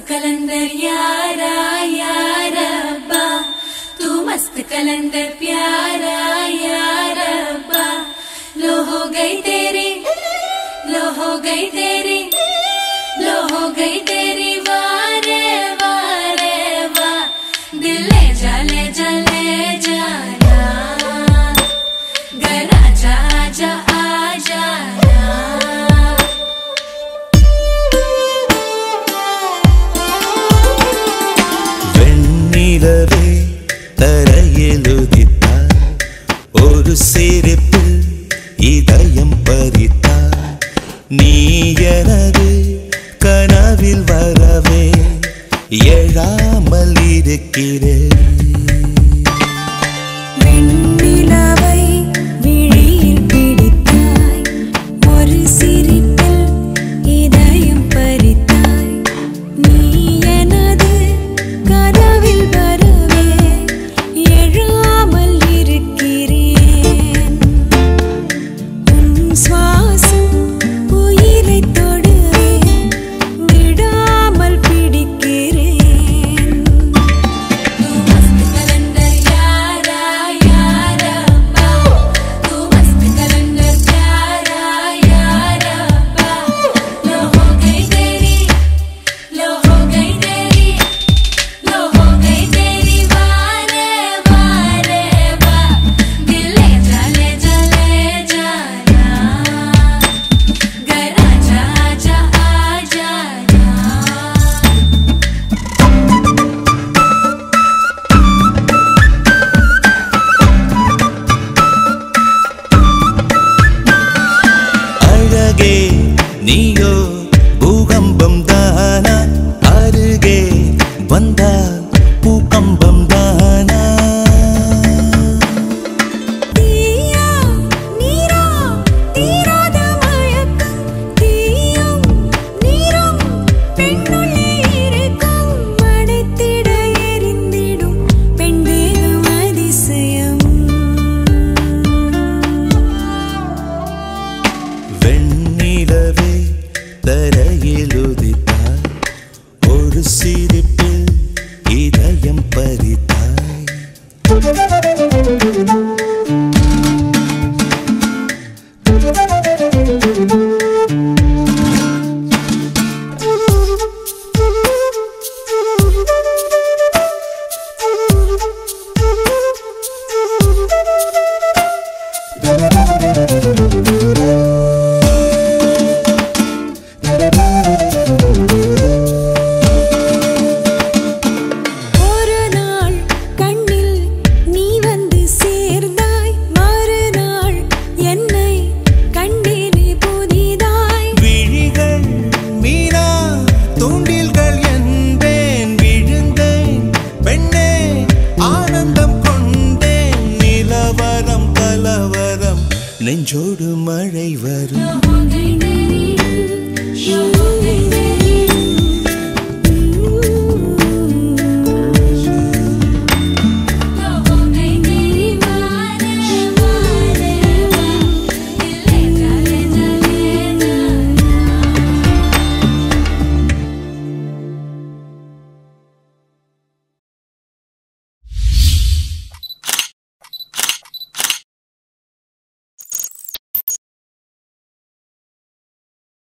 कलंदर यारा यारा बा, तू मस्त कलंदर प्यारा यारा बा। लो हो गई तेरी, लो हो गई तेरी, लो हो गई तेरी वारे वारे वा। दिल ले जा ले जा ले जाना, घर आजा आजा आ जाना। வெண்ணிலவே தரையிலுதித்தாய், ஒரு சிரிப்பில் இதயம் பறித்தாய். நீ எனது கனவில் வரவே எழாமல் இருக்கிறேன். வெண்ணிலவை விழியில் பிடித்தாய், ஒரு சிரிப்பில் இதயம் பறித்தாய். நீ எனது கனவில் வரவே எழாமல் இருக்கிறேன். உன் சுவாசம் உயிரை தொடுவேன், விடாமல் பிடிக்கிறேன். तू मस्त कलंदर यारा यारा बा, तू मस्त कलंदर प्यारा यारा बा। लो हो गई तेरी, लो हो गई तेरी, लो हो गई तेरी वारे वारे वा। दिल ले जा ले जा ले जाना, घर आजा आजा आ जाना। அழகே நீயோ பூகம்பம் தானா, அருகே வந்தால் பூகம்பம் தானா. தீயா நீரா தீராத மயக்கம், தீயும் நீரும் பெண்ணுள்ளே இருக்கும். மடைத்திட எரிந்திடும் பெண் தேகம் அதிசயம். வெண்ணிலவே தரையிலுதித்தாய், ஒரு சிரிப்பில் இதயம் பறித்தாய். ஒரு நாள் கண்ணில் நீ வந்து சேர்ந்தாய், மறுநாள் என்னை கண்டேனே புதிதாய். விழிகள் மீனா தூண்டில்கள் என்பேன், விழுந்தேன் பெண்ணே ஆனந்தம் கொண்டேன். நிலவரம் கலவரம் நெஞ்சோடு மழை வரும். हो गई तेरी,